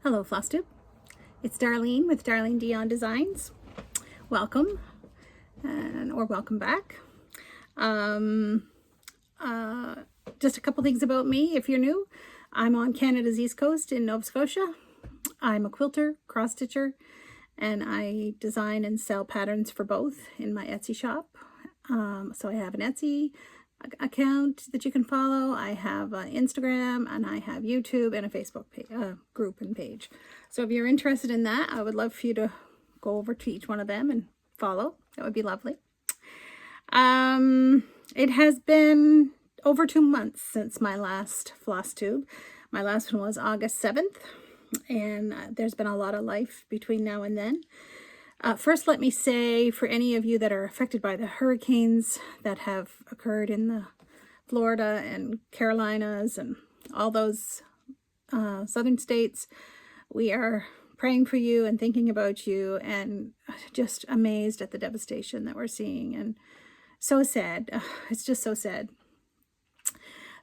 Hello, Flosstube. It's Darlene with Darlene Dion Designs. Welcome, or welcome back. Just a couple things about me if you're new. I'm on Canada's East Coast in Nova Scotia. I'm a quilter, cross-stitcher, and I design and sell patterns for both in my Etsy shop. So I have an Etsy account that you can follow. I have Instagram, and I have YouTube and a Facebook group and page. So if you're interested in that, I would love for you to go over to each one of them and follow. That would be lovely. It has been over 2 months since my last Flosstube. My last one was August 7th, and there's been a lot of life between now and then. First, let me say, for any of you that are affected by the hurricanes that have occurred in the Florida and Carolinas and all those southern states, we are praying for you and thinking about you, and just amazed at the devastation that we're seeing, and so sad. It's just so sad.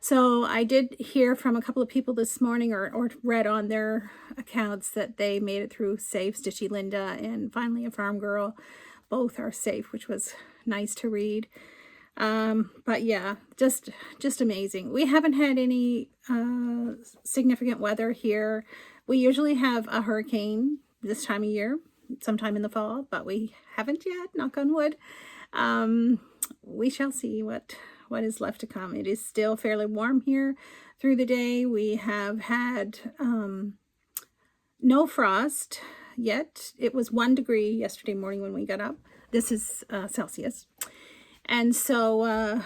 So I did hear from a couple of people this morning, or read on their accounts, that they made it through safe. Stitchy Linda and finally a farm girl, both are safe, which was nice to read. But yeah, just amazing. We haven't had any significant weather here. We usually have a hurricane this time of year, sometime in the fall, but we haven't yet, knock on wood. We shall see what is left to come. It is still fairly warm here through the day. We have had no frost yet. It was 1 degree yesterday morning when we got up. This is Celsius. And so,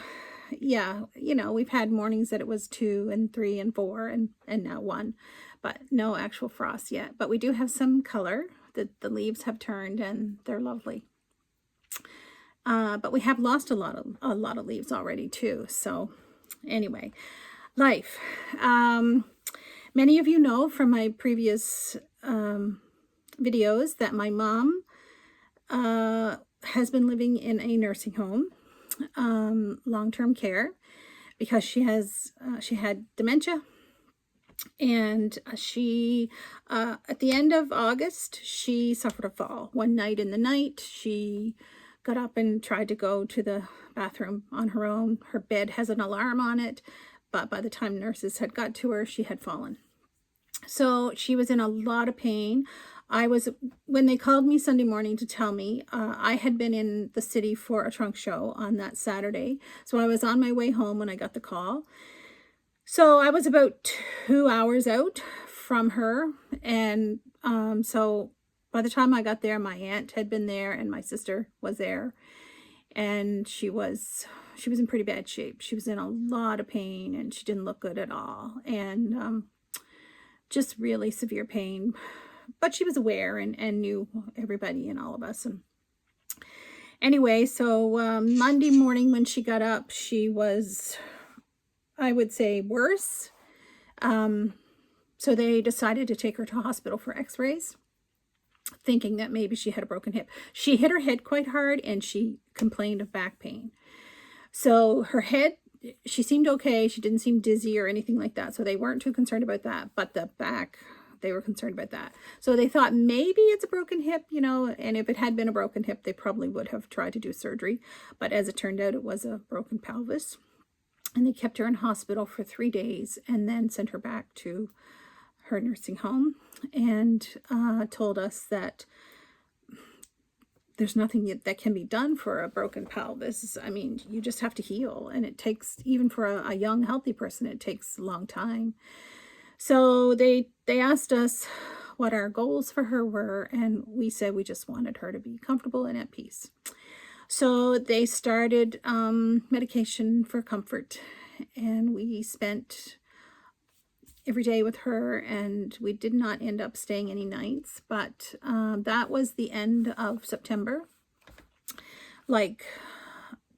yeah, you know, we've had mornings that it was 2 and 3 and 4 and now 1, but no actual frost yet. But we do have some color. The leaves have turned and they're lovely. But we have lost a lot of leaves already too. So anyway, life. Many of you know from my previous videos that my mom has been living in a nursing home, long-term care, because she had dementia. And she, at the end of August, she suffered a fall. One night in the night, she got up and tried to go to the bathroom on her own. Her bed has an alarm on it, but by the time nurses had got to her, she had fallen. So she was in a lot of pain. When they called me Sunday morning to tell me, I had been in the city for a trunk show on that Saturday. So I was on my way home when I got the call. So I was about 2 hours out from her. And so by the time I got there, my aunt had been there and my sister was there, and she was in pretty bad shape. She was in a lot of pain and she didn't look good at all, and just really severe pain. But she was aware and knew everybody and all of us. And anyway, so Monday morning when she got up, she was, I would say, worse. So they decided to take her to hospital for x-rays, thinking that maybe she had a broken hip. She hit her head quite hard and she complained of back pain. So her head, she seemed okay. She didn't seem dizzy or anything like that. So they weren't too concerned about that. But the back, they were concerned about that. So they thought maybe it's a broken hip, you know, and if it had been a broken hip, they probably would have tried to do surgery. But as it turned out, it was a broken pelvis. And they kept her in hospital for 3 days and then sent her back to her nursing home, and told us that there's nothing that can be done for a broken pelvis. I mean, you just have to heal, and it takes, even for a young, healthy person, it takes a long time. So they asked us what our goals for her were, and we said we just wanted her to be comfortable and at peace. So they started medication for comfort, and we spent every day with her, and we did not end up staying any nights, but that was the end of September. Like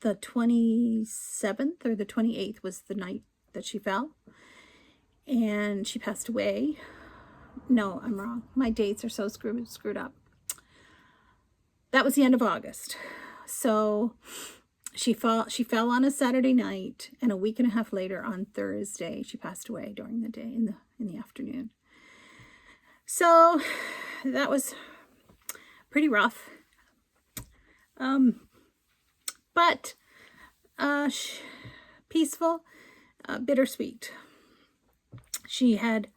the 27th or the 28th was the night that she fell, and she passed away. No, I'm wrong. My dates are so screwed up. That was the end of August. So she fell on a Saturday night, and a week and a half later on Thursday, she passed away during the day in the afternoon. So that was pretty rough. But peaceful, bittersweet. She had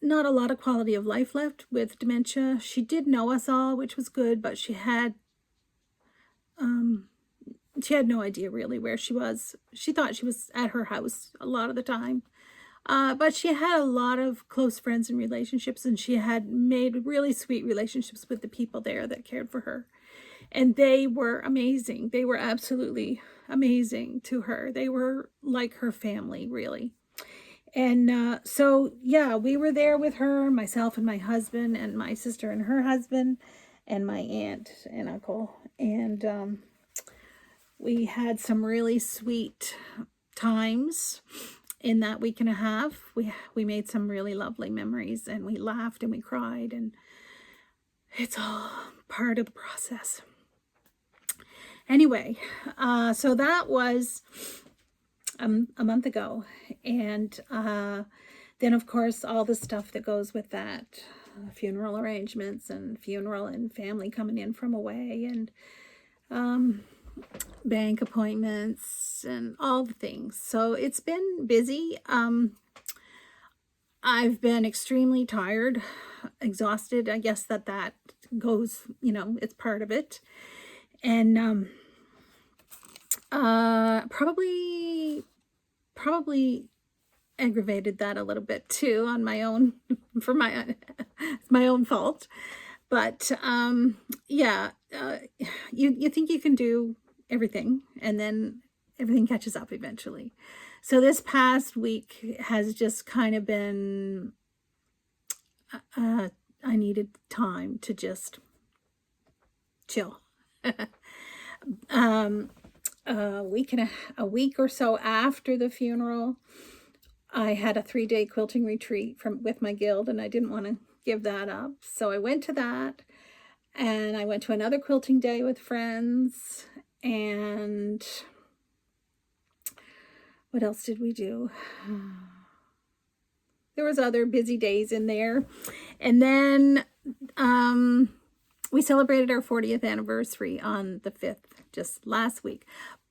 not a lot of quality of life left with dementia. She did know us all, which was good, but she had no idea really where she was. She thought she was at her house a lot of the time. But she had a lot of close friends and relationships, and she had made really sweet relationships with the people there that cared for her. And they were amazing. They were absolutely amazing to her. They were like her family, really. And so, yeah, we were there with her, myself and my husband, and my sister and her husband, and my aunt and uncle. And we had some really sweet times in that week and a half. We made some really lovely memories, and we laughed and we cried, and it's all part of the process. Anyway, so that was a month ago, and then of course all the stuff that goes with that, funeral arrangements and funeral and family coming in from away, and bank appointments and all the things. So it's been busy. I've been extremely tired, exhausted. I guess that goes, it's part of it. And probably aggravated that a little bit too on my own, for my own fault. But yeah, you think you can do everything, and then everything catches up eventually. So this past week has just kind of been, I needed time to just chill. A week or so after the funeral, I had a 3-day quilting retreat with my guild, and I didn't want to give that up. So I went to that, and I went to another quilting day with friends, and what else did we do? There was other busy days in there. And then we celebrated our 40th anniversary on the 5th, just last week.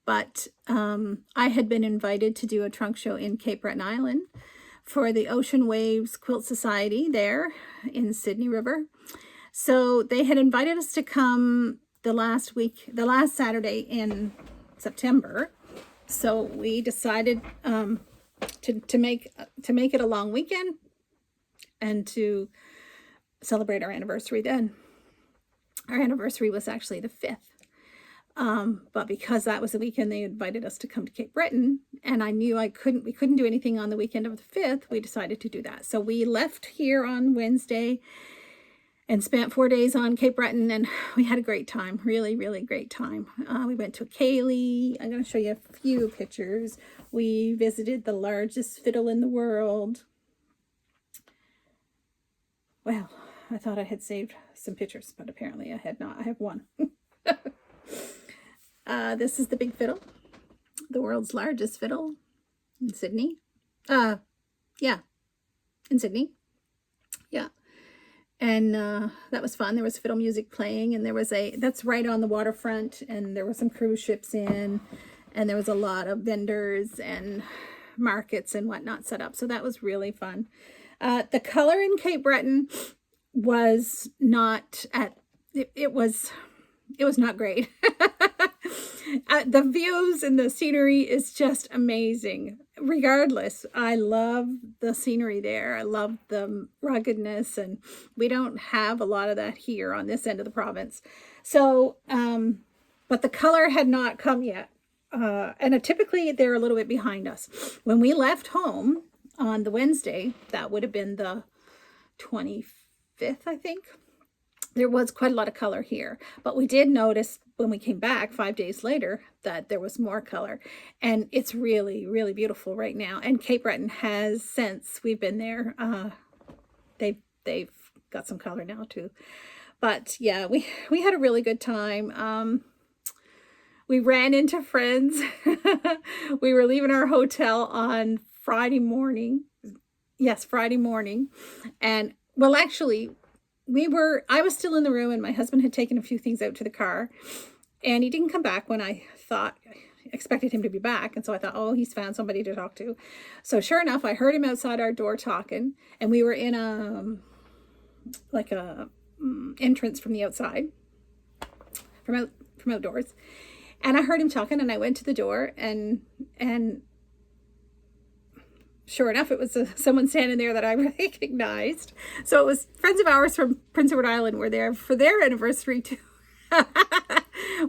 But I had been invited to do a trunk show in Cape Breton Island for the Ocean Waves Quilt Society there in Sydney River. So they had invited us to come the last Saturday in September. So we decided to make it a long weekend and to celebrate our anniversary then. Our anniversary was actually the 5th. But because that was the weekend they invited us to come to Cape Breton, and I knew we couldn't do anything on the weekend of the 5th, we decided to do that. So we left here on Wednesday and spent 4 days on Cape Breton, and we had a great time, really, really great time. We went to a ceilidh. I'm going to show you a few pictures. We visited the largest fiddle in the world. Well, I thought I had saved some pictures, but apparently I had not. I have one. This is the big fiddle, the world's largest fiddle in Sydney. Yeah, in Sydney. Yeah. And that was fun. There was fiddle music playing, and that's right on the waterfront, and there were some cruise ships in, and there was a lot of vendors and markets and whatnot set up. So that was really fun. The color in Cape Breton was not it was not great. The views and the scenery is just amazing. Regardless, I love the scenery there. I love the ruggedness, and we don't have a lot of that here on this end of the province. So, but the color had not come yet. And typically they're a little bit behind us. When we left home on the Wednesday, that would have been the 25th, I think. There was quite a lot of color here, but we did notice when we came back 5 days later that there was more color, and it's really, really beautiful right now. And Cape Breton has, since we've been there, they've got some color now too. But yeah, we had a really good time. We ran into friends. We were leaving our hotel on Friday morning. Yes, Friday morning, and well, actually, I was still in the room and my husband had taken a few things out to the car and he didn't come back when I expected him to be back. And so I thought, oh, he's found somebody to talk to. So sure enough, I heard him outside our door talking, and we were in a entrance from the outside, from outdoors. And I heard him talking and I went to the door and sure enough, it was someone standing there that I recognized. So it was friends of ours from Prince Edward Island were there for their anniversary too.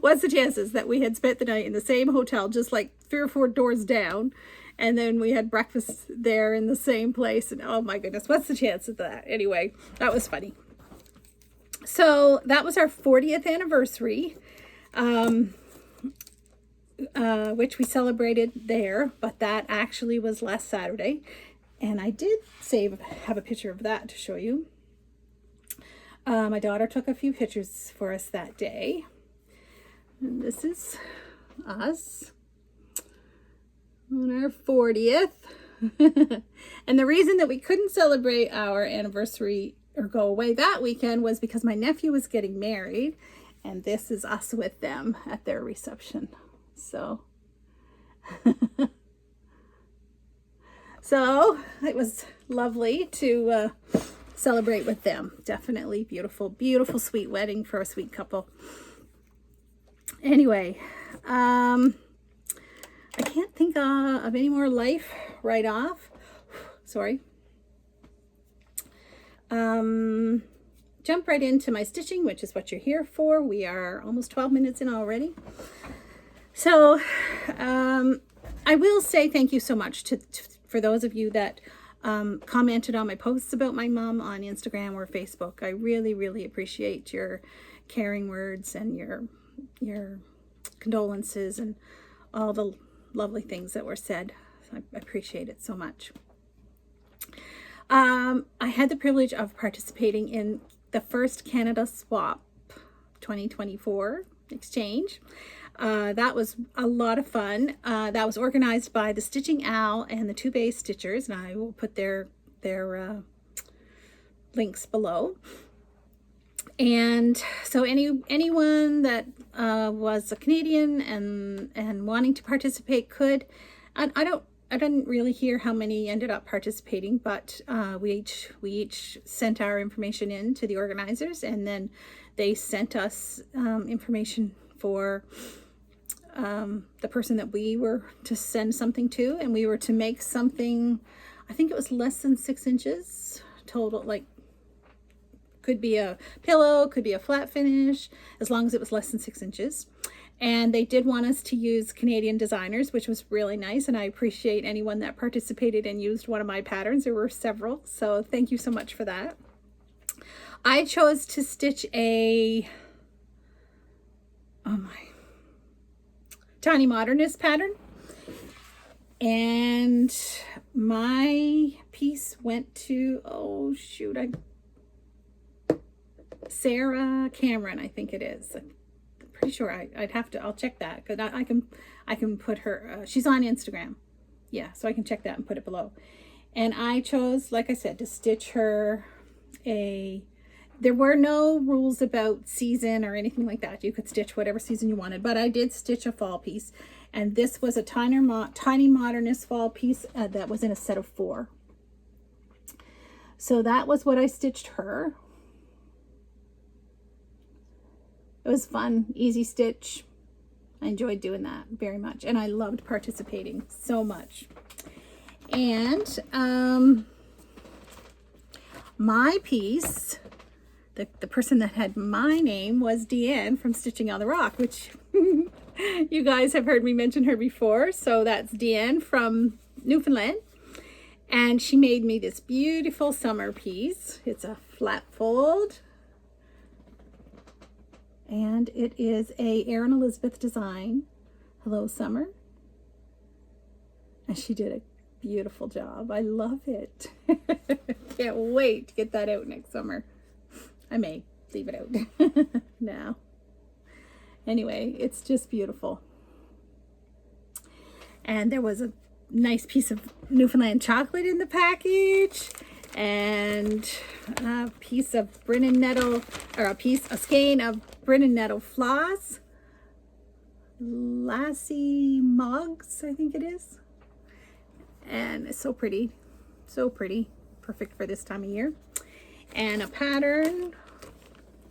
What's the chances that we had spent the night in the same hotel, just like 3 or 4 doors down, and then we had breakfast there in the same place, and oh my goodness, what's the chance of that? Anyway, that was funny. So that was our 40th anniversary, which we celebrated there, but that actually was last Saturday, and I did have a picture of that to show you. My daughter took a few pictures for us that day. And this is us on our 40th. And the reason that we couldn't celebrate our anniversary or go away that weekend was because my nephew was getting married. And this is us with them at their reception. So, it was lovely to celebrate with them. Definitely beautiful, beautiful, sweet wedding for a sweet couple. Anyway, I can't think of any more life right off. Sorry. Jump right into my stitching, which is what you're here for. We are almost 12 minutes in already. So, I will say thank you so much for those of you that commented on my posts about my mom on Instagram or Facebook. I really, really appreciate your caring words and your condolences and all the lovely things that were said. I appreciate it so much. I had the privilege of participating in the first Canada Swap 2024 exchange. That was a lot of fun. That was organized by the Stitching Owl and the Two Bay Stitchers, and I will put their links below. And so anyone that was a Canadian and wanting to participate could. I didn't really hear how many ended up participating, but we each sent our information in to the organizers, and then they sent us information for the person that we were to send something to, and we were to make something. I think it was less than 6 inches total, like could be a pillow, could be a flat finish, as long as it was less than 6 inches. And they did want us to use Canadian designers, which was really nice. And I appreciate anyone that participated and used one of my patterns. There were several. So thank you so much for that. I chose to stitch a, Tiny Modernist pattern. And my piece went to, Sarah Cameron, I think it is. Pretty sure I'll check that, because I can put her, she's on Instagram. Yeah, so I can check that and put it below. And I chose, like I said, to stitch her there were no rules about season or anything like that. You could stitch whatever season you wanted, but I did stitch a fall piece. And this was a Tiny Modernist fall piece that was in a set of 4. So that was what I stitched her. It was fun, easy stitch. I enjoyed doing that very much, and I loved participating so much. And my piece, the person that had my name was Deanne from Stitching on the Rock, which you guys have heard me mention her before. So that's Deanne from Newfoundland, and she made me this beautiful summer piece. It's a flat fold. And it is a Erin Elizabeth design. Hello, Summer. And she did a beautiful job. I love it. Can't wait to get that out next summer. I may leave it out now. Anyway, it's just beautiful. And there was a nice piece of Newfoundland chocolate in the package. And a piece of Breton nettle, or a skein of Breton nettle floss. Lassie Mugs, I think it is. And it's so pretty. So pretty. Perfect for this time of year. And a pattern.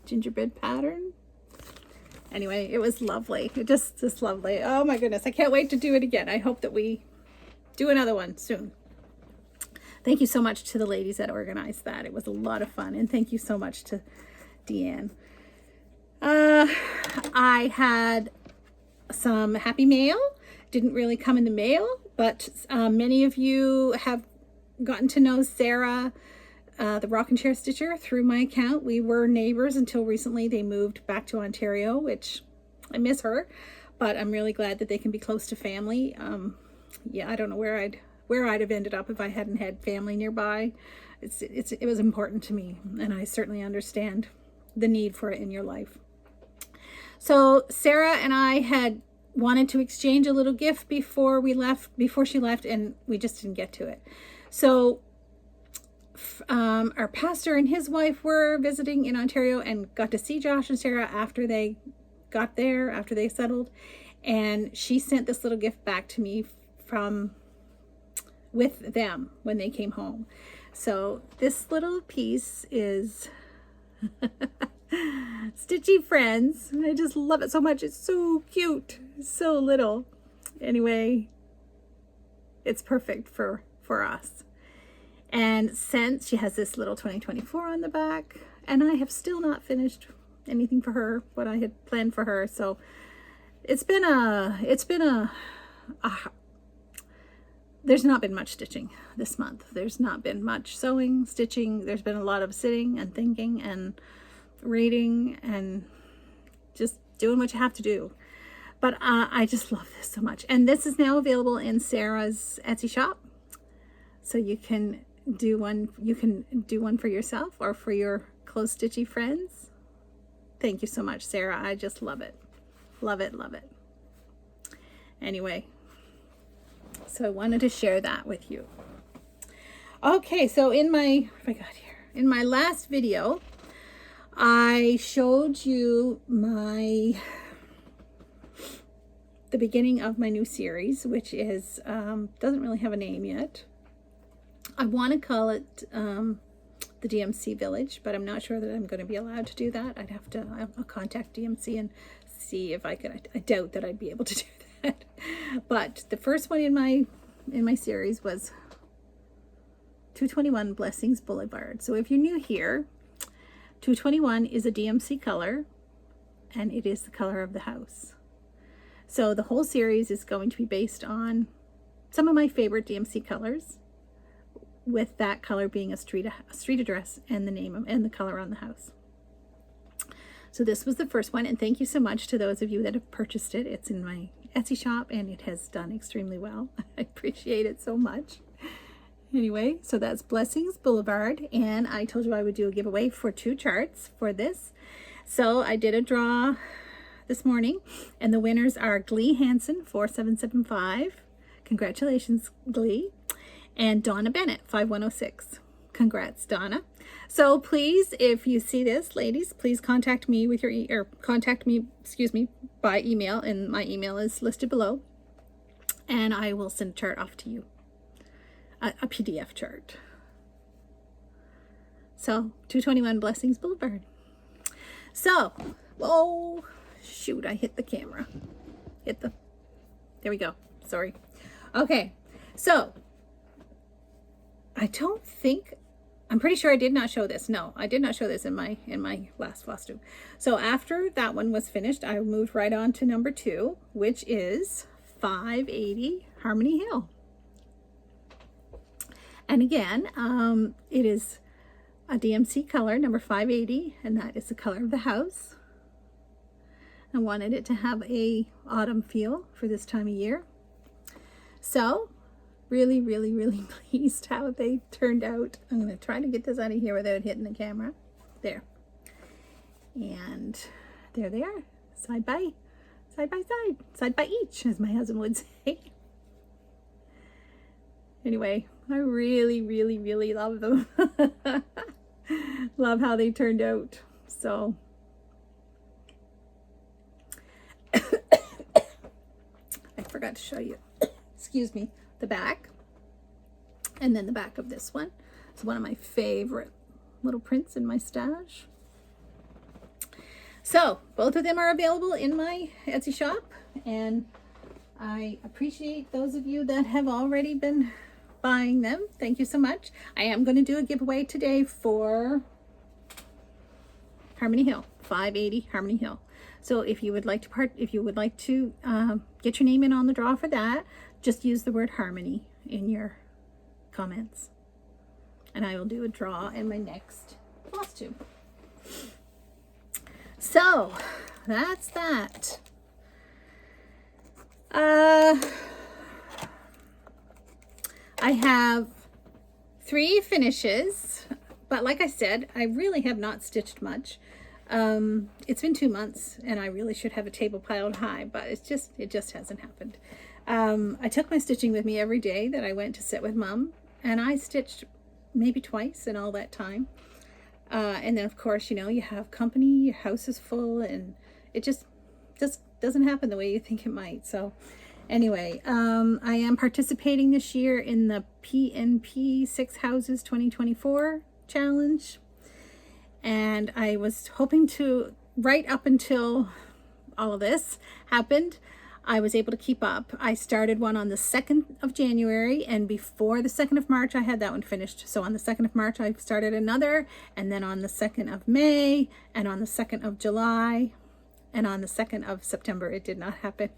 Gingerbread pattern. Anyway, it was lovely. It just lovely. Oh my goodness. I can't wait to do it again. I hope that we do another one soon. Thank you so much to the ladies that organized that. It was a lot of fun. And thank you so much to Deanne. I had some happy mail. Didn't really come in the mail, but many of you have gotten to know Sarah, the Rocking Chair Stitcher, through my account. We were neighbors until recently. They moved back to Ontario, which I miss her, but I'm really glad that they can be close to family. Yeah, I don't know where I'd have ended up if I hadn't had family nearby. It was important to me, and I certainly understand the need for it in your life. So Sarah and I had wanted to exchange a little gift before she left, and we just didn't get to it. So our pastor and his wife were visiting in Ontario and got to see Josh and Sarah after they got there, after they settled, and she sent this little gift back to me with them when they came home. So this little piece is Stitchy Friends. I just love it so much. It's so cute, so little. Anyway, it's perfect for us. And since she has this little 2024 on the back, and I have still not finished anything for her, what I had planned for her. So it's been a there's not been much stitching this month. There's not been much sewing, stitching. There's been a lot of sitting and thinking and reading and just doing what you have to do. But I just love this so much. And this is now available in Sarah's Etsy shop. So you can do one. You can do one for yourself or for your close stitchy friends. Thank you so much, Sarah. I just love it. Love it, love it. Anyway, so I wanted to share that with you. Okay, so in my last video, I showed you the beginning of my new series, which is doesn't really have a name yet. I want to call it the DMC Village, but I'm not sure that I'm going to be allowed to do that. I'll contact DMC and see if I can. I doubt that I'd be able to do that. But the first one in my series was 221 Blessings Boulevard. So if you're new here, 221 is a DMC color, and it is the color of the house. So the whole series is going to be based on some of my favorite DMC colors, with that color being a street address and the name and the color on the house. So this was the first one, and thank you so much to those of you that have purchased it. It's in my Etsy shop, and it has done extremely well. I appreciate it so much. Anyway, so that's Blessings Boulevard, and I told you I would do a giveaway for 2 charts for this. So I did a draw this morning, and the winners are Glee Hansen 4775. Congratulations, Glee. And Donna Bennett 5106. Congrats, Donna. So please, if you see this, ladies, please contact me with your by email, and my email is listed below, and I will send a chart off to you, a PDF chart. So 221 Blessings Boulevard. So, oh shoot, I hit the camera. There we go. Sorry. Okay, so I'm pretty sure I did not show this. No, I did not show this in my last Flosstube. So after that one was finished, I moved right on to number 2, which is 580 Harmony Hill. And again, it is a DMC color, number 580, and that is the color of the house. I wanted it to have a autumn feel for this time of year. So really, really, really pleased how they turned out. I'm going to try to get this out of here without hitting the camera. There. And there they are. Side by side. Side by each, as my husband would say. Anyway, I really, really, really love them. Love how they turned out. So I forgot to show you, excuse me, the back. And then the back of this one. It's one of my favorite little prints in my stash. So both of them are available in my Etsy shop, and I appreciate those of you that have already been buying them. Thank you so much. I am going to do a giveaway today for Harmony Hill, 580 Harmony Hill. So if you would like to get your name in on the draw for that, just use the word Harmony in your comments, and I will do a draw in my next Flosstube. So that's that. I have 3 finishes, but like I said, I really have not stitched much. It's been 2 months, and I really should have a table piled high, but it just hasn't happened. I took my stitching with me every day that I went to sit with Mom, and I stitched maybe twice in all that time. And then of course, you know, you have company, your house is full, and it just doesn't happen the way you think it might. So anyway, I am participating this year in the PNP 6 Houses 2024 challenge. And I was hoping to, right up until all of this happened, I was able to keep up. I started one on the 2nd of January, and before the 2nd of March, I had that one finished. So on the 2nd of March, I started another, and then on the 2nd of May, and on the 2nd of July, and on the 2nd of September, it did not happen.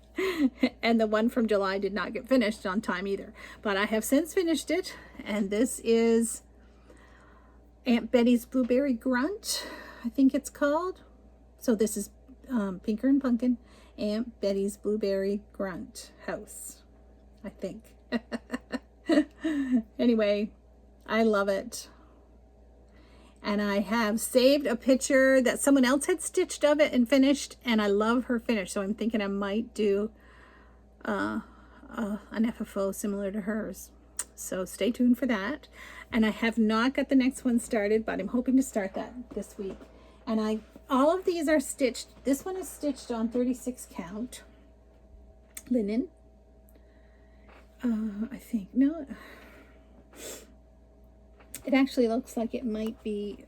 And the one from July did not get finished on time either. But I have since finished it, and this is Aunt Betty's Blueberry Grunt, I think it's called. So this is Pinkernpunkin Aunt Betty's Blueberry Grunt house, I think. Anyway, I love it. And I have saved a picture that someone else had stitched of it and finished, and I love her finish. So I'm thinking I might do an FFO similar to hers. So stay tuned for that. And I have not got the next one started, but I'm hoping to start that this week. And all of these are stitched. This one is stitched on 36 count linen. I think, no, it actually looks like it might be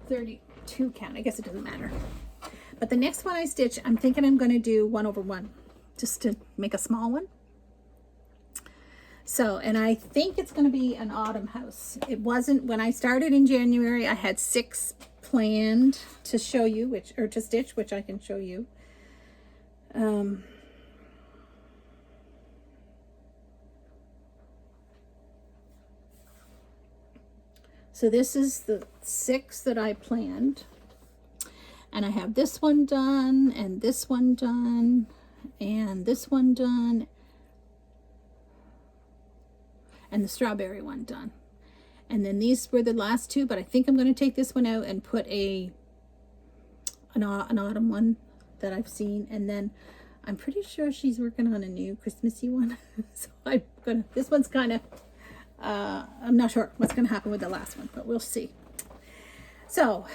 32 count. I guess it doesn't matter. But the next one I stitch, I'm thinking I'm going to do 1/1, just to make a small one. So, and I think it's going to be an autumn house. It wasn't, when I started in January, I had 6 planned to show you, to stitch, which I can show you. So this is the 6 that I planned. And I have this one done, and this one done, and this one done, and the strawberry one done. And then these were the last 2, but I think I'm going to take this one out and put an autumn one that I've seen. And then I'm pretty sure she's working on a new Christmassy one. So this one's kind of, I'm not sure what's going to happen with the last one, but we'll see. So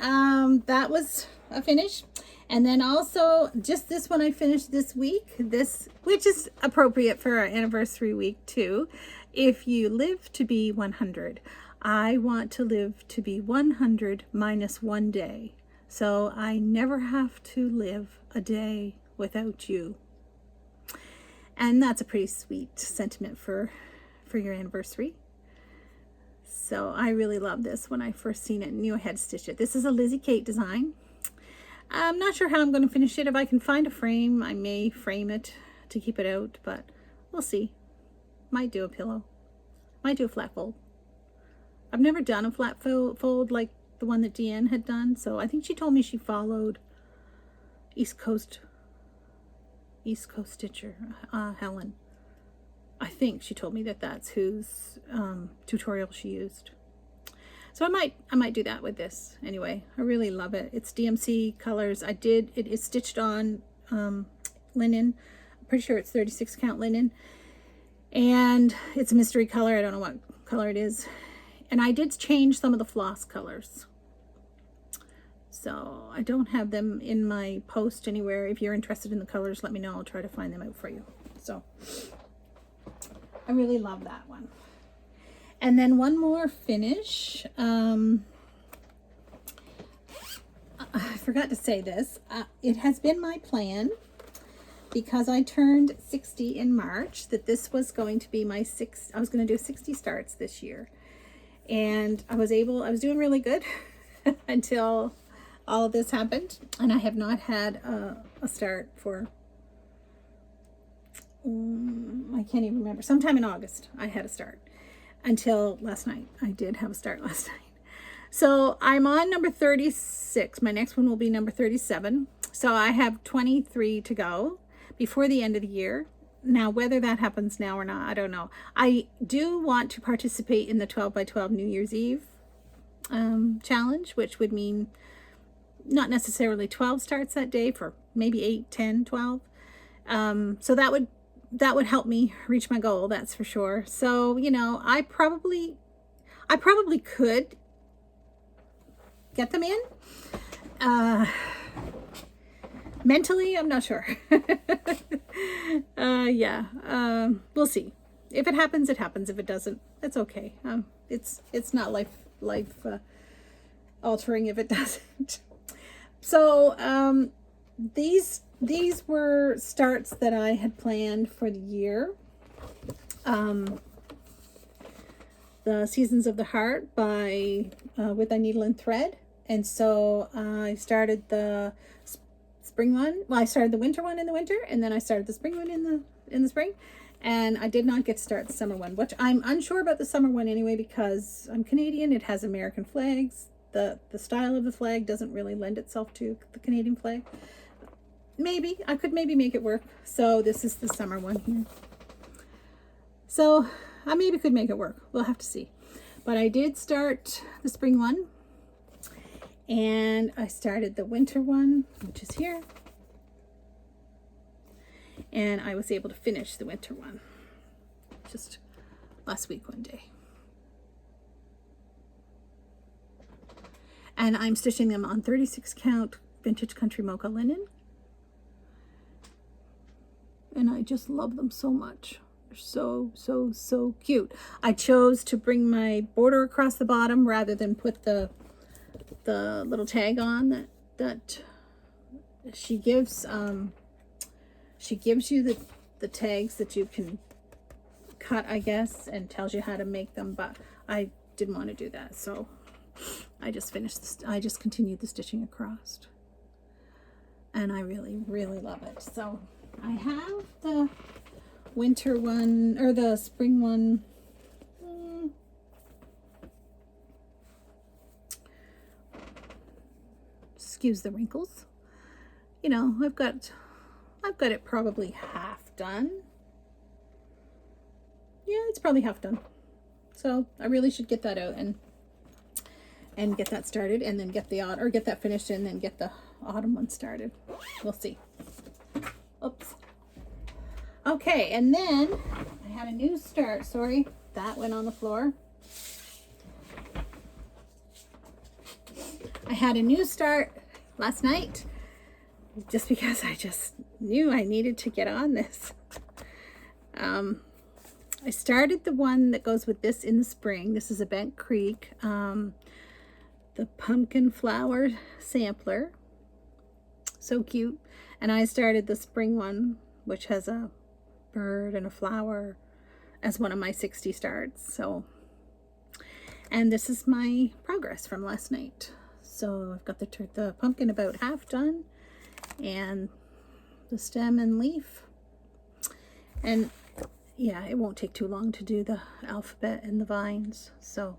that was a finish. And then also just this one I finished this week, which is appropriate for our anniversary week too. If you live to be 100, I want to live to be 100 minus 1 day. So I never have to live a day without you. And that's a pretty sweet sentiment for your anniversary. So I really love this when I first seen it and knew I had to stitch it. This is a Lizzie Kate design. I'm not sure how I'm going to finish it. If I can find a frame, I may frame it to keep it out, but we'll see. Might do a pillow. Might do a flat fold. I've never done a flat fold like the one that Deanne had done, so I think she told me she followed East Coast Stitcher, Helen. I think she told me that that's whose tutorial she used. So I might do that with this. Anyway, I really love it. It's DMC colors. It is stitched on linen. I'm pretty sure it's 36 count linen. And it's a mystery color. I don't know what color it is. And I did change some of the floss colors. So I don't have them in my post anywhere. If you're interested in the colors, let me know. I'll try to find them out for you. So I really love that one. And then one more finish. I forgot to say this. It has been my plan, because I turned 60 in March, that this was going to be my I was going to do 60 starts this year. And I was doing really good until all of this happened. And I have not had a start for, I can't even remember. Sometime in August, I had a start. Until last night. I did have a start last night. So I'm on number 36. My next one will be number 37. So I have 23 to go before the end of the year. Now, whether that happens now or not, I don't know. I do want to participate in the 12 by 12 New Year's Eve challenge, which would mean not necessarily 12 starts that day, for maybe 8, 10, 12. So that would help me reach my goal, that's for sure. So, you know, I probably could get them in. Mentally, I'm not sure. Yeah, we'll see. If it happens, it happens. If it doesn't, it's okay. It's not life altering if it doesn't. So, these were starts that I had planned for the year. The Seasons of the Heart by With Thy Needle and Thread. And so I started the spring one. Well, I started the winter one in the winter, and then I started the spring one in the spring. And I did not get to start the summer one, which I'm unsure about the summer one anyway, because I'm Canadian. It has American flags. The style of the flag doesn't really lend itself to the Canadian flag. Maybe I could make it work. So this is the summer one here. So I maybe could make it work. We'll have to see. But I did start the spring one, and I started the winter one, which is here. And I was able to finish the winter one just last week one day. And I'm stitching them on 36 count vintage country mocha linen. And I just love them so much. They're so, so, so cute. I chose to bring my border across the bottom rather than put the little tag on that she gives. She gives you the tags that you can cut, I guess, and tells you how to make them, but I didn't want to do that, so I just finished this. I just continued the stitching across, and I really, really love it. So I have the winter one, or the spring one. Excuse the wrinkles. You know, I've got it probably half done. Yeah, it's probably half done. So I really should get that out and get that started, and then get that finished, and then get the autumn one started. We'll see. Oops. Okay, and then I had a new start. Sorry, that went on the floor. I had a new start last night, just because I just knew I needed to get on this. I started the one that goes with this in the spring. This is a Bent Creek, the pumpkin flower sampler. So cute. And I started the spring one, which has a bird and a flower, as one of my 60 starts. So, and this is my progress from last night. So I've got the pumpkin about half done, and the stem and leaf. And yeah, it won't take too long to do the alphabet and the vines. So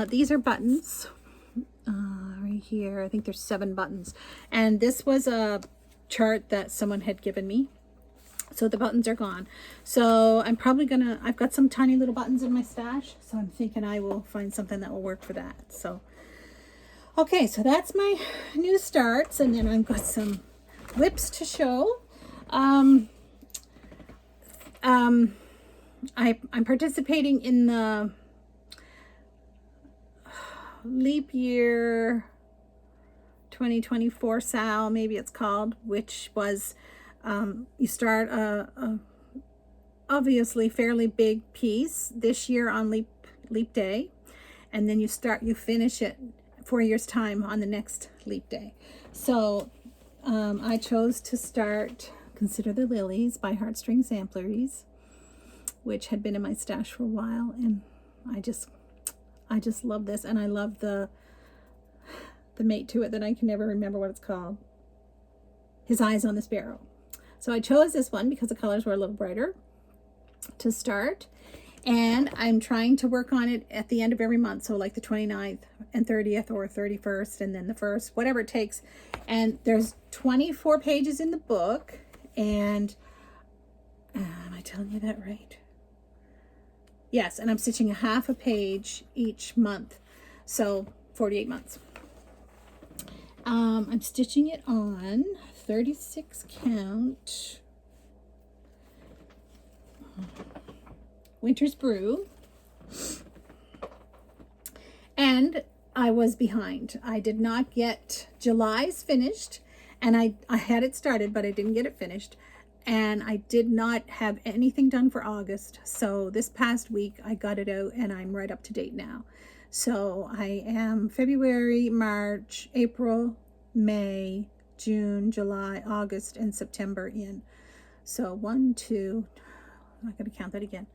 these are buttons right here. I think there's 7 buttons, and this was a chart that someone had given me, so the buttons are gone. So I'm probably I've got some tiny little buttons in my stash, so I'm thinking I will find something that will work for that. So okay, so that's my new starts, and then I've got some whips to show. I'm participating in the leap year 2024 sal, maybe it's called, which was you start a obviously fairly big piece this year on leap day, and then you finish it 4 years time on the next leap day. So I chose to start Consider the Lilies by Heartstring Sampler, which had been in my stash for a while, and I just love this, and I love the mate to it that I can never remember what it's called. His Eyes on the Sparrow. So I chose this one because the colors were a little brighter to start, and I'm trying to work on it at the end of every month, so like the 29th and 30th or 31st and then the 1st, whatever it takes. And there's 24 pages in the book, and am I telling you that right? Yes, and I'm stitching a half a page each month, so 48 months. I'm stitching it on 36 count Winter's Brew, and I was behind. I did not get July's finished, and I had it started, but I didn't get it finished, and I did not have anything done for August. So this past week I got it out, and I'm right up to date now. So I am February, March, April, May, June, July, August, and September in. So 1, 2, I'm not going to count that again.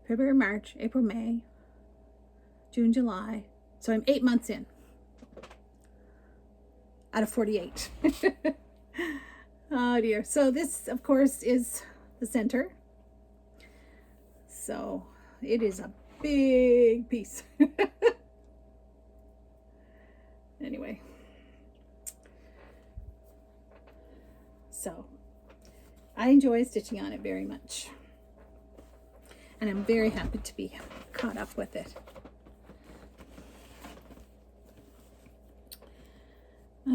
February, March, April, May, June, July. So I'm 8 months in out of 48. Oh dear. So this, of course, is the center. So it is a big piece. Anyway. So I enjoy stitching on it very much, and I'm very happy to be caught up with it.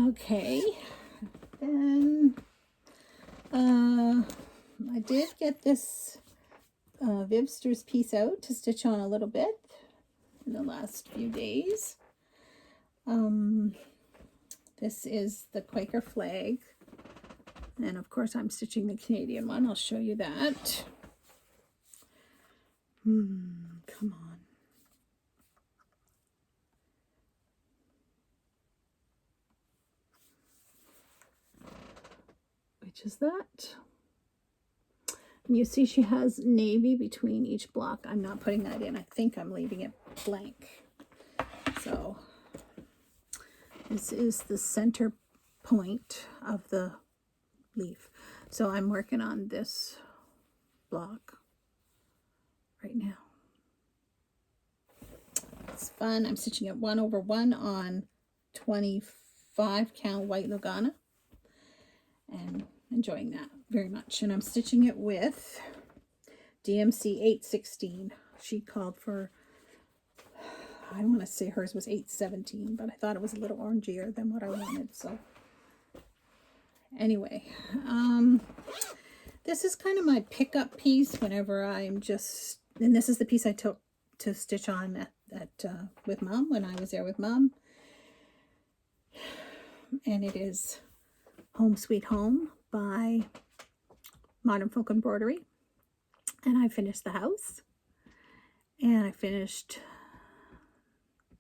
Okay, then I did get this Vibster's piece out to stitch on a little bit in the last few days. This is the Quaker Flag, and of course I'm stitching the Canadian one. I'll show you that. Come on. Which is that? And you see she has navy between each block. I'm not putting that in. I think I'm leaving it blank. So this is the center point of the leaf. So I'm working on this block right now. It's fun. I'm stitching it 1/1 on 25 count white Lugana, and enjoying that very much. And I'm stitching it with DMC 816. She called for, I want to say hers was 817, but I thought it was a little orangier than what I wanted. So anyway, this is kind of my pickup piece whenever I'm just, and this is the piece I took to stitch on at with Mom when I was there with Mom. And it is Home Sweet Home by Modern Folk Embroidery. And I finished the house, and I finished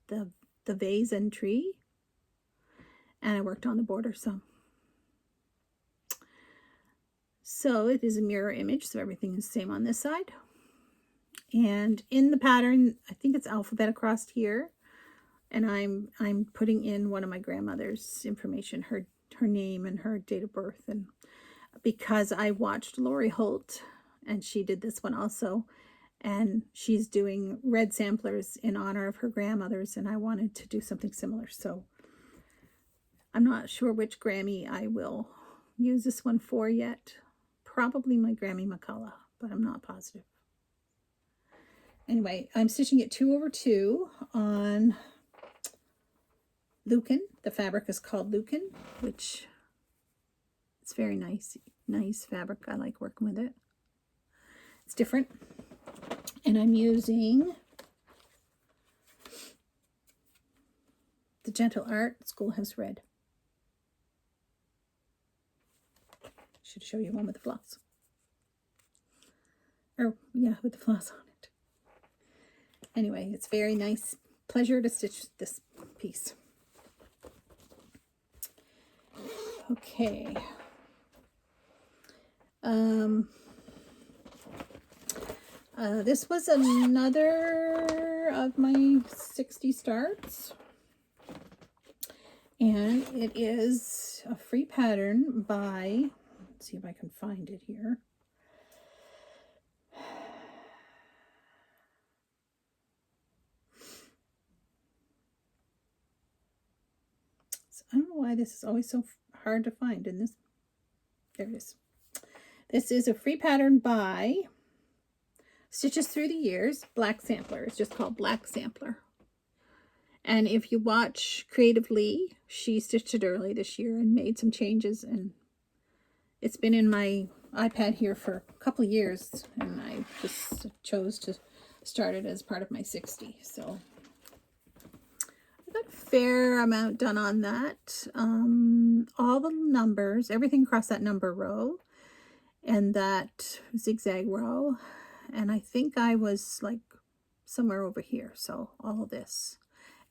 the vase and tree, and I worked on the border some. So it is a mirror image, so everything is the same on this side. And in the pattern, I think it's alphabet across here, and I'm putting in one of my grandmother's information, her name and her date of birth, and because I watched Lori Holt, and she did this one also, and she's doing red samplers in honor of her grandmothers, and I wanted to do something similar. So I'm not sure which Grammy I will use this one for yet. Probably my Grammy McCullough, but I'm not positive. Anyway, I'm stitching it 2/2 on Lucan. The fabric is called Lucan, which it's very nice fabric. I like working with it. It's different. And I'm using the Gentle Art Schoolhouse Red. Should show you one with the floss. Or, yeah, with the floss on it. Anyway, it's very nice. Pleasure to stitch this piece. Okay. This was another of my 60 starts. And it is a free pattern by, let's see if I can find it here. So I don't know why this is always so hard to find in this. There it is. This is a free pattern by Stitches Through the Years, Black Sampler. It's just called Black Sampler. And if you watch Creatively, she stitched it early this year and made some changes. And it's been in my iPad here for a couple of years. And I just chose to start it as part of my 60. So I got a fair amount done on that. All the numbers, everything across that number row and that zigzag row. And I think I was like somewhere over here. So all of this.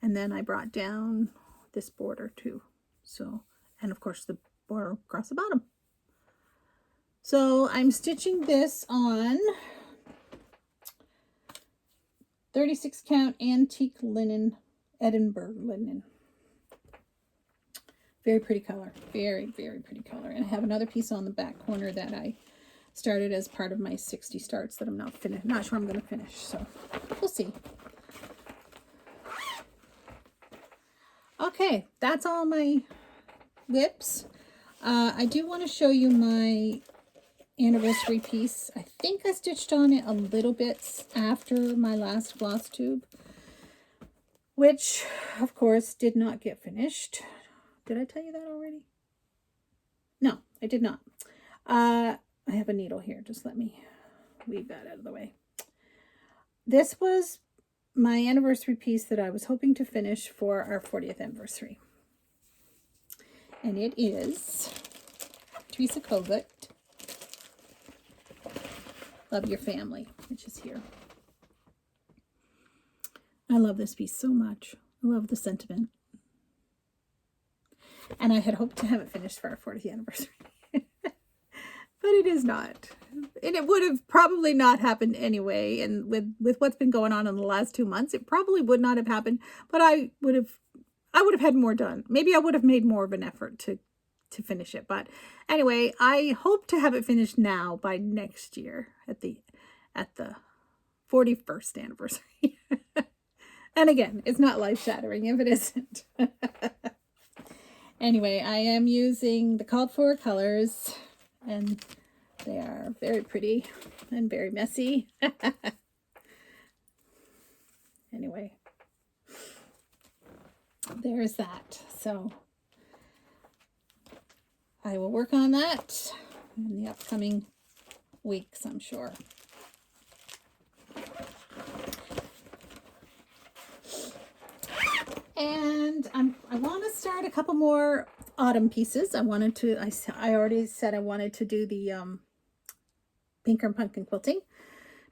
And then I brought down this border too. So, and of course the border across the bottom. So I'm stitching this on 36 count antique linen, Edinburgh linen. Very pretty color. Very, very pretty color. And I have another piece on the back corner that I started as part of my 60 starts that I'm not sure I'm going to finish. So we'll see. Okay, that's all my whips. I do want to show you my anniversary piece. I think I stitched on it a little bit after my last Flosstube, which of course did not get finished. Did I tell you that already? No, I did not. I have a needle here. Just let me leave that out of the way. This was my anniversary piece that I was hoping to finish for our 40th anniversary. And it is Teresa Kovot, Love Your Family, which is here. I love this piece so much. I love the sentiment. And I had hoped to have it finished for our 40th anniversary. But it is not. And it would have probably not happened anyway. And with what's been going on in the last 2 months, it probably would not have happened. But I would have had more done. Maybe I would have made more of an effort to finish it. But anyway, I hope to have it finished now by next year at the 41st anniversary. And again, it's not life-shattering if it isn't. Anyway, I am using the called for colors. And they are very pretty and very messy. Anyway, there's that. So I will work on that in the upcoming weeks, I'm sure. And I want to start a couple more autumn pieces. I already said I wanted to do the Pinkernpunkin quilting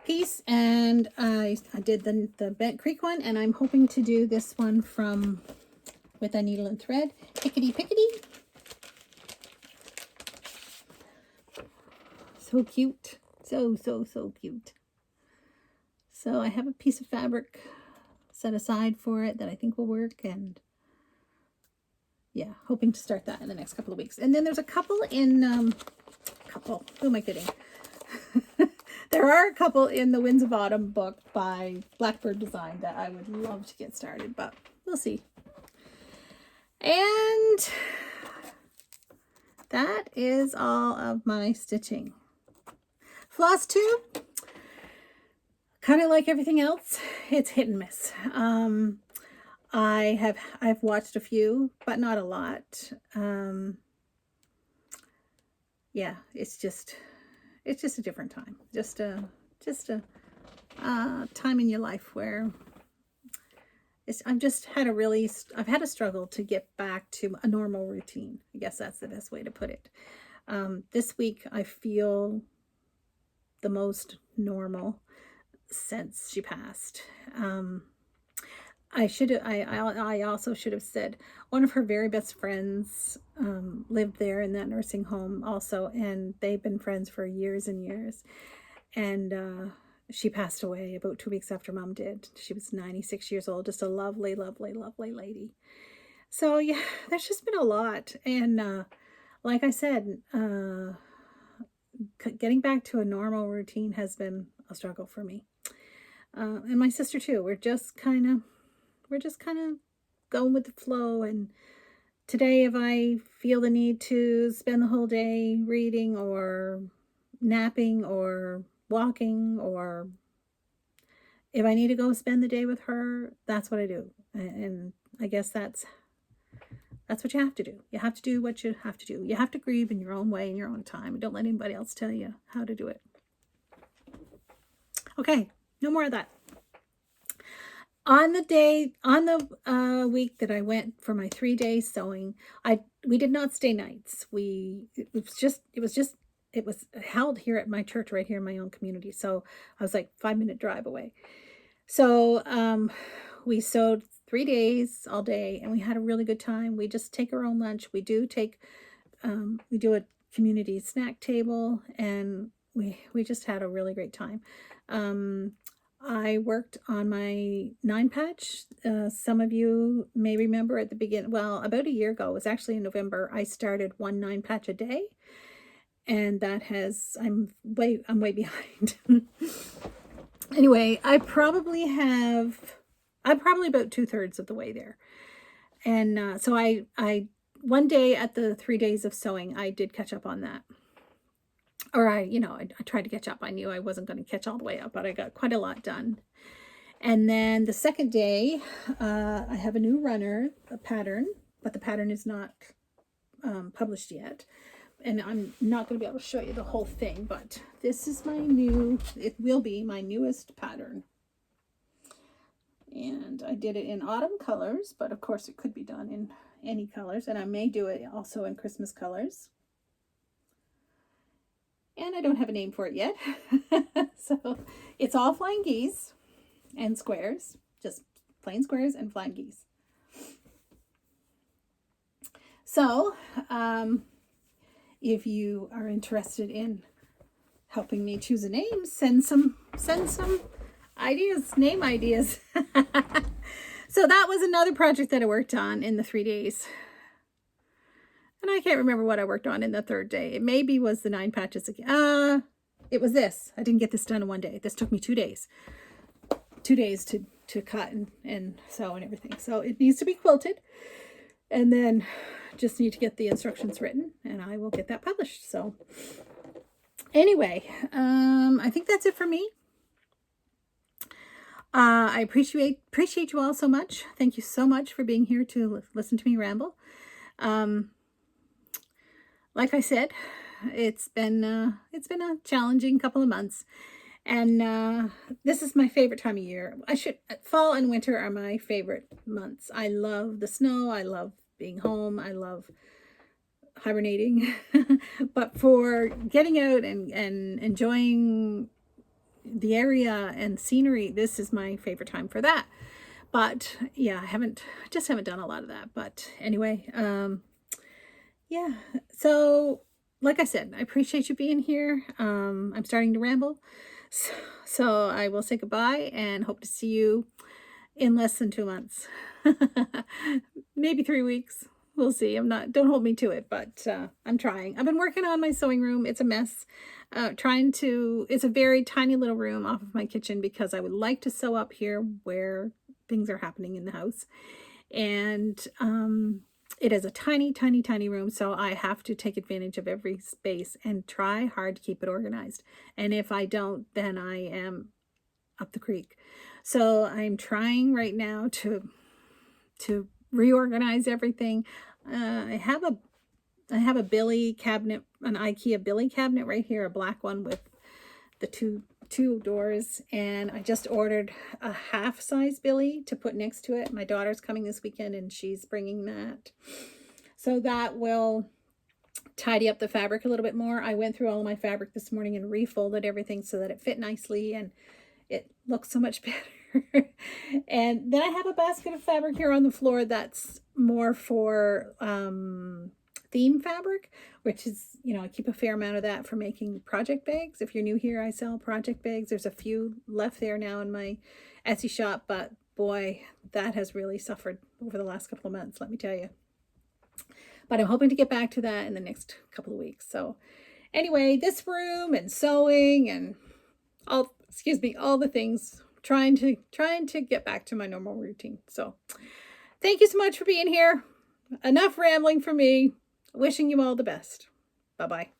piece, and I did the Bent Creek one, and I'm hoping to do this one with a needle and thread. Pickety pickety. So cute. So cute. So I have a piece of fabric set aside for it that I think will work, and yeah, hoping to start that in the next couple of weeks. And then there's a couple in, who am I kidding? There are a couple in the Winds of Autumn book by Blackbird Design that I would love to get started, but we'll see. And that is all of my stitching. Flosstube, kind of like everything else, it's hit and miss. I've watched a few, but not a lot. Yeah, it's just a different time. Just a time in your life where I've just had I've had a struggle to get back to a normal routine. I guess that's the best way to put it. This week I feel the most normal since she passed. I also should have said one of her very best friends lived there in that nursing home also, and they've been friends for years and years. And she passed away about 2 weeks after Mom did. She was 96 years old, just a lovely, lovely, lovely lady. So yeah, there's just been a lot. And like I said, getting back to a normal routine has been a struggle for me. And my sister too. We're just kind of going with the flow. And today, if I feel the need to spend the whole day reading or napping or walking, or if I need to go spend the day with her, that's what I do. And I guess that's what you have to do. You have to do what you have to do. You have to grieve in your own way, in your own time. Don't let anybody else tell you how to do it. Okay, no more of that. On the week that I went for my 3 days sewing, we did not stay nights. It was held here at my church, right here in my own community. So I was like 5-minute drive away. So we sewed 3 days all day, and we had a really good time. We just take our own lunch. We do a community snack table, and we just had a really great time. I worked on my 9-patch. Some of you may remember at the beginning, well, about a year ago, it was actually in November, I started 1 9-patch a day. And that I'm way behind. Anyway, I'm probably about 2/3 of the way there. And so I one day at the 3 days of sewing, I did catch up on that. Or I tried to catch up. I knew I wasn't going to catch all the way up, but I got quite a lot done. And then the second day, I have a new runner, a pattern, but the pattern is not published yet. And I'm not going to be able to show you the whole thing, but this is it will be my newest pattern. And I did it in autumn colors, but of course it could be done in any colors. And I may do it also in Christmas colors. And I don't have a name for it yet. So it's all flying geese and squares, just plain squares and flying geese. So if you are interested in helping me choose a name, send some ideas, name ideas. So that was another project that I worked on in the 3 days. And I can't remember what I worked on in the third day. It maybe was the 9 patches again. It was this. I didn't get this done in 1 day. This took me 2 days. 2 days to cut and sew and everything. So it needs to be quilted. And then just need to get the instructions written, and I will get that published. So anyway, I think that's it for me. I appreciate you all so much. Thank you so much for being here to listen to me ramble. Like I said, it's been a challenging couple of months, and this is my favorite time of year. Fall and winter are my favorite months. I love the snow. I love being home. I love hibernating. But for getting out and enjoying the area and scenery, this is my favorite time for that. But yeah, I just haven't done a lot of that. But anyway, yeah. So like I said, I appreciate you being here. I'm starting to ramble. So I will say goodbye and hope to see you in less than 2 months. Maybe 3 weeks. We'll see. Don't hold me to it, but I'm trying. I've been working on my sewing room. It's a mess. It's a very tiny little room off of my kitchen because I would like to sew up here where things are happening in the house. And it is a tiny, tiny, tiny room. So I have to take advantage of every space and try hard to keep it organized. And if I don't, then I am up the creek. So I'm trying right now to reorganize everything. I have a Billy cabinet, an IKEA Billy cabinet right here, a black one with the two 2 doors, and I just ordered a half size billy to put next to it. My daughter's coming this weekend and she's bringing that. So that will tidy up the fabric a little bit more. I went through all of my fabric this morning and refolded everything so that it fit nicely and it looks so much better. And then I have a basket of fabric here on the floor that's more for theme fabric, which is, you know, I keep a fair amount of that for making project bags. If you're new here, I sell project bags. There's a few left there now in my Etsy shop, but boy, that has really suffered over the last couple of months, let me tell you. But I'm hoping to get back to that in the next couple of weeks. So anyway, this room and sewing and all the things, trying to get back to my normal routine. So thank you so much for being here. Enough rambling for me. Wishing you all the best. Bye-bye.